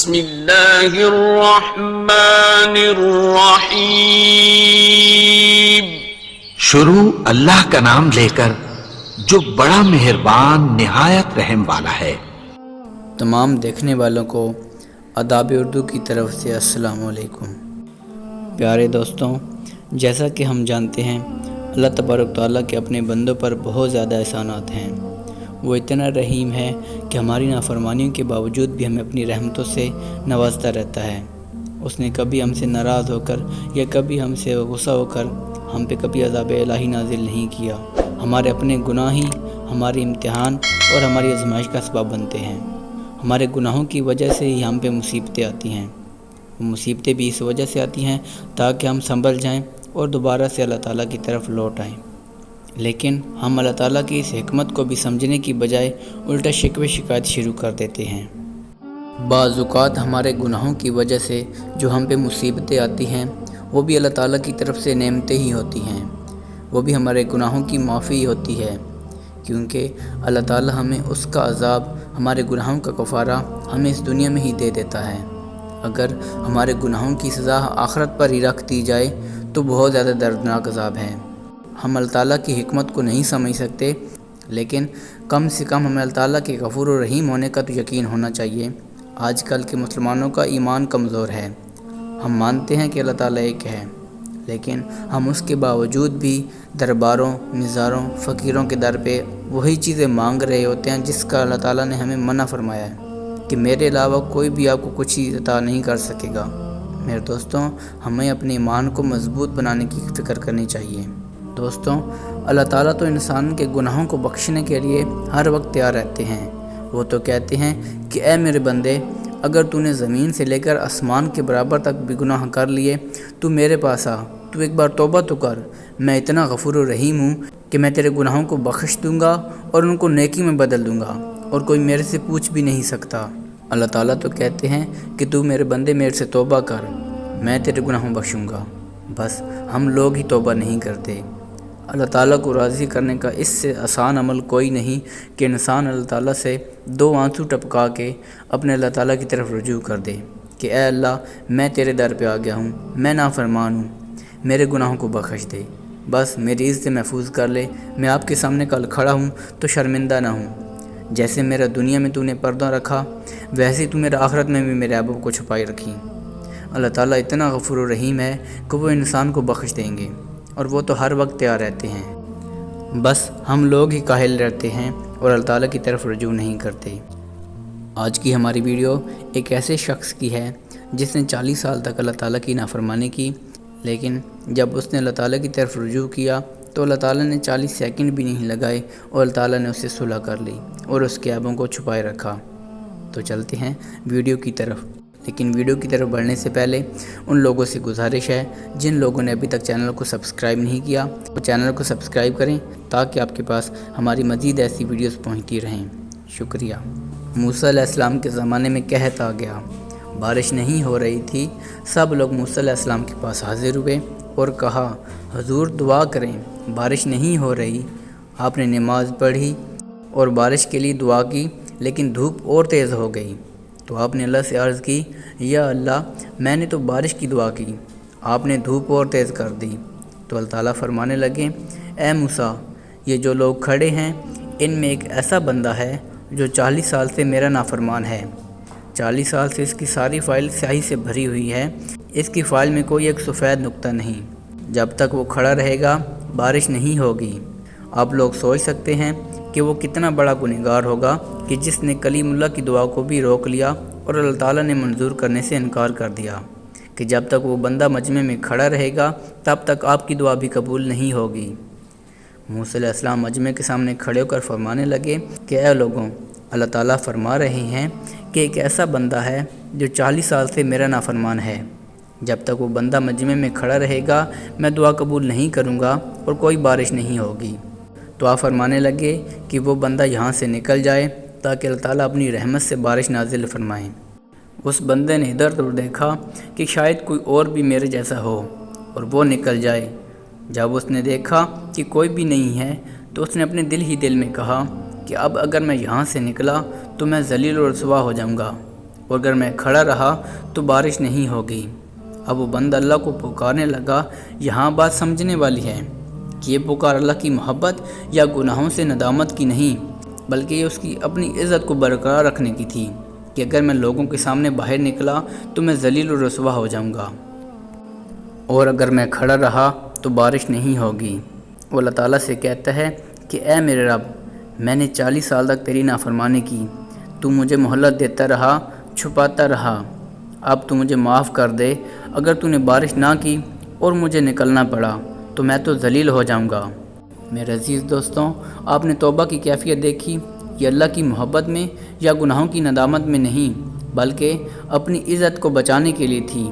بسم اللہ الرحمن الرحیم۔ شروع اللہ کا نام لے کر جو بڑا مہربان نہایت رحم والا ہے۔ تمام دیکھنے والوں کو آداب اردو کی طرف سے السلام علیکم۔ پیارے دوستوں، جیسا کہ ہم جانتے ہیں اللہ تبارک تعالیٰ کے اپنے بندوں پر بہت زیادہ احسانات ہیں۔ وہ اتنا رحیم ہے کہ ہماری نافرمانیوں کے باوجود بھی ہمیں اپنی رحمتوں سے نوازتا رہتا ہے۔ اس نے کبھی ہم سے ناراض ہو کر یا کبھی ہم سے غصہ ہو کر ہم پہ کبھی عذاب الہی نازل نہیں کیا۔ ہمارے اپنے گناہ ہی ہماری امتحان اور ہماری آزمائش کا سبب بنتے ہیں۔ ہمارے گناہوں کی وجہ سے ہی ہم پہ مصیبتیں آتی ہیں۔ وہ مصیبتیں بھی اس وجہ سے آتی ہیں تاکہ ہم سنبھل جائیں اور دوبارہ سے اللہ تعالیٰ کی طرف لوٹ آئیں۔ لیکن ہم اللہ تعالیٰ کی اس حکمت کو بھی سمجھنے کی بجائے الٹا شکوے شکایت شروع کر دیتے ہیں۔ بعض اوقات ہمارے گناہوں کی وجہ سے جو ہم پہ مصیبتیں آتی ہیں وہ بھی اللہ تعالیٰ کی طرف سے نعمتیں ہی ہوتی ہیں۔ وہ بھی ہمارے گناہوں کی معافی ہوتی ہے، کیونکہ اللہ تعالیٰ ہمیں اس کا عذاب، ہمارے گناہوں کا کفارہ ہمیں اس دنیا میں ہی دے دیتا ہے۔ اگر ہمارے گناہوں کی سزا آخرت پر ہی رکھ دی جائے تو بہت زیادہ دردناک عذاب ہے۔ ہم اللہ تعالیٰ کی حکمت کو نہیں سمجھ سکتے، لیکن کم سے کم ہمیں اللہ تعالیٰ کے غفور و رحیم ہونے کا تو یقین ہونا چاہیے۔ آج کل کے مسلمانوں کا ایمان کمزور ہے۔ ہم مانتے ہیں کہ اللہ تعالیٰ ایک ہے، لیکن ہم اس کے باوجود بھی درباروں، نظاروں، فقیروں کے در پہ وہی چیزیں مانگ رہے ہوتے ہیں جس کا اللہ تعالیٰ نے ہمیں منع فرمایا ہے کہ میرے علاوہ کوئی بھی آپ کو کچھ ہی عطا نہیں کر سکے گا۔ میرے دوستوں، ہمیں اپنے ایمان کو مضبوط بنانے کی فکر کرنی چاہیے۔ دوستوں، اللہ تعالیٰ تو انسان کے گناہوں کو بخشنے کے لیے ہر وقت تیار رہتے ہیں۔ وہ تو کہتے ہیں کہ اے میرے بندے، اگر تو نے زمین سے لے کر آسمان کے برابر تک بھی گناہ کر لیے تو میرے پاس آ، تو ایک بار توبہ تو کر، میں اتنا غفور و رحیم ہوں کہ میں تیرے گناہوں کو بخش دوں گا اور ان کو نیکی میں بدل دوں گا، اور کوئی میرے سے پوچھ بھی نہیں سکتا۔ اللہ تعالیٰ تو کہتے ہیں کہ تو میرے بندے میرے سے توبہ کر، میں تیرے گناہوں بخشوں گا۔ بس ہم لوگ ہی توبہ نہیں کرتے۔ اللہ تعالیٰ کو راضی کرنے کا اس سے آسان عمل کوئی نہیں کہ انسان اللہ تعالیٰ سے دو آنسو ٹپکا کے اپنے اللہ تعالیٰ کی طرف رجوع کر دے کہ اے اللہ، میں تیرے در پہ آ گیا ہوں، میں نافرمان ہوں، میرے گناہوں کو بخش دے، بس میری عزت محفوظ کر لے، میں آپ کے سامنے کل کھڑا ہوں تو شرمندہ نہ ہوں۔ جیسے میرا دنیا میں تو نے پردہ رکھا، ویسے تو میرا آخرت میں بھی میرے عیبوں کو چھپائی رکھی۔ اللہ تعالیٰ اتنا غفور و رحیم ہے کہ وہ انسان کو بخش دیں گے، اور وہ تو ہر وقت تیار رہتے ہیں۔ بس ہم لوگ ہی کاہل رہتے ہیں اور اللہ تعالیٰ کی طرف رجوع نہیں کرتے۔ آج کی ہماری ویڈیو ایک ایسے شخص کی ہے جس نے 40 سال تک اللہ تعالیٰ کی نافرمانی کی، لیکن جب اس نے اللہ تعالیٰ کی طرف رجوع کیا تو اللہ تعالیٰ نے 40 سیکنڈ بھی نہیں لگائے اور اللہ تعالیٰ نے اسے صلح کر لی اور اس کے عیبوں کو چھپائے رکھا۔ تو چلتے ہیں ویڈیو کی طرف، لیکن ویڈیو کی طرف بڑھنے سے پہلے ان لوگوں سے گزارش ہے جن لوگوں نے ابھی تک چینل کو سبسکرائب نہیں کیا، وہ چینل کو سبسکرائب کریں تاکہ آپ کے پاس ہماری مزید ایسی ویڈیوز پہنچتی رہیں۔ شکریہ۔ موسیٰ علیہ السلام کے زمانے میں قحط آ گیا، بارش نہیں ہو رہی تھی۔ سب لوگ موسیٰ علیہ السلام کے پاس حاضر ہوئے اور کہا، حضور دعا کریں، بارش نہیں ہو رہی۔ آپ نے نماز پڑھی اور بارش کے لیے دعا کی، لیکن دھوپ اور تیز ہو گئی۔ تو آپ نے اللہ سے عرض کی، یا اللہ، میں نے تو بارش کی دعا کی، آپ نے دھوپ اور تیز کر دی۔ تو اللہ تعالیٰ فرمانے لگے، اے موسیٰ، یہ جو لوگ کھڑے ہیں ان میں ایک ایسا بندہ ہے جو 40 سال سے میرا نافرمان ہے۔ 40 سال سے اس کی ساری فائل سیاہی سے بھری ہوئی ہے، اس کی فائل میں کوئی ایک سفید نقطہ نہیں۔ جب تک وہ کھڑا رہے گا بارش نہیں ہوگی۔ آپ لوگ سوچ سکتے ہیں کہ وہ کتنا بڑا گنہگار ہوگا کہ جس نے کلیم اللہ کی دعا کو بھی روک لیا اور اللہ تعالیٰ نے منظور کرنے سے انکار کر دیا کہ جب تک وہ بندہ مجمع میں کھڑا رہے گا تب تک آپ کی دعا بھی قبول نہیں ہوگی۔ موسیٰ علیہ السلام مجمع کے سامنے کھڑے ہو کر فرمانے لگے کہ اے لوگوں، اللہ تعالیٰ فرما رہے ہیں کہ ایک ایسا بندہ ہے جو 40 سال سے میرا نافرمان ہے۔ جب تک وہ بندہ مجمع میں کھڑا رہے گا میں دعا قبول نہیں کروں گا اور کوئی بارش نہیں ہوگی۔ تو آپ فرمانے لگے کہ وہ بندہ یہاں سے نکل جائے تاکہ اللہ تعالیٰ اپنی رحمت سے بارش نازل فرمائیں۔ اس بندے نے ادھر ادھر دیکھا کہ شاید کوئی اور بھی میرے جیسا ہو اور وہ نکل جائے۔ جب اس نے دیکھا کہ کوئی بھی نہیں ہے تو اس نے اپنے دل میں کہا کہ اب اگر میں یہاں سے نکلا تو میں ذلیل و رسوا ہو جاؤں گا اور اگر میں کھڑا رہا تو بارش نہیں ہوگی۔ اب وہ بندہ اللہ کو پکارنے لگا۔ یہاں بات سمجھنے والی ہے کہ یہ پکار اللہ کی محبت یا گناہوں سے ندامت کی نہیں، بلکہ یہ اس کی اپنی عزت کو برقرار رکھنے کی تھی کہ اگر میں لوگوں کے سامنے باہر نکلا تو میں ذلیل و رسوا ہو جاؤں گا، اور اگر میں کھڑا رہا تو بارش نہیں ہوگی۔ وہ اللہ تعالیٰ سے کہتا ہے کہ اے میرے رب، میں نے 40 سال تک تیری نافرمانی کی، تو مجھے مہلت دیتا رہا، چھپاتا رہا، اب تو مجھے معاف کر دے۔ اگر تو نے بارش نہ کی اور مجھے نکلنا پڑا تو میں تو ذلیل ہو جاؤں گا۔ میرے عزیز دوستوں، آپ نے توبہ کی کیفیت دیکھی؟ یہ اللہ کی محبت میں یا گناہوں کی ندامت میں نہیں، بلکہ اپنی عزت کو بچانے کے لیے تھی۔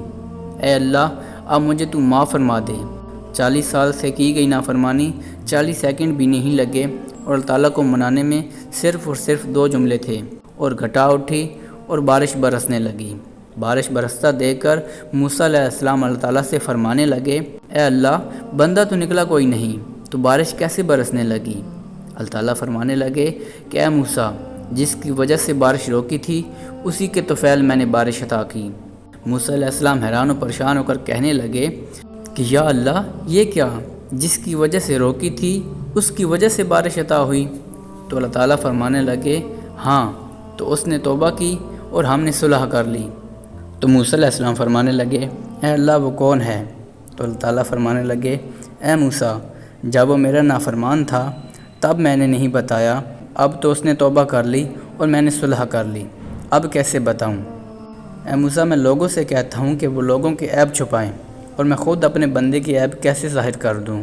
اے اللہ، اب مجھے تو معاف فرما دے۔ 40 سال سے کی گئی نافرمانی 40 سیکنڈ بھی نہیں لگے، اور اللہ تعالیٰ کو منانے میں صرف اور صرف 2 جملے تھے، اور گھٹا اٹھی اور بارش برسنے لگی۔ بارش برستا دیکھ کر موسیٰ علیہ السلام اللہ تعالیٰ سے فرمانے لگے، اے اللہ، بندہ تو نکلا کوئی نہیں، تو بارش کیسے برسنے لگی؟ اللہ تعالیٰ فرمانے لگے کہ اے موسیٰ، جس کی وجہ سے بارش روکی تھی اسی کے طفیل میں نے بارش عطا کی۔ موسیٰ علیہ السلام حیران و پریشان ہو کر کہنے لگے کہ یا اللہ، یہ کیا؟ جس کی وجہ سے روکی تھی اس کی وجہ سے بارش عطا ہوئی؟ تو اللہ تعالیٰ فرمانے لگے ہاں، تو اس نے توبہ کی اور ہم نے صلح کر لی۔ تو موسیٰ علیہ السلام فرمانے لگے، اے اللہ، وہ کون ہے؟ تو اللہ تعالیٰ فرمانے لگے، اے موسیٰ، جب وہ میرا نافرمان تھا تب میں نے نہیں بتایا، اب تو اس نے توبہ کر لی اور میں نے صلح کر لی، اب کیسے بتاؤں؟ اے موسیٰ، میں لوگوں سے کہتا ہوں کہ وہ لوگوں کے عیب چھپائیں، اور میں خود اپنے بندے کی عیب کیسے ظاہر کر دوں؟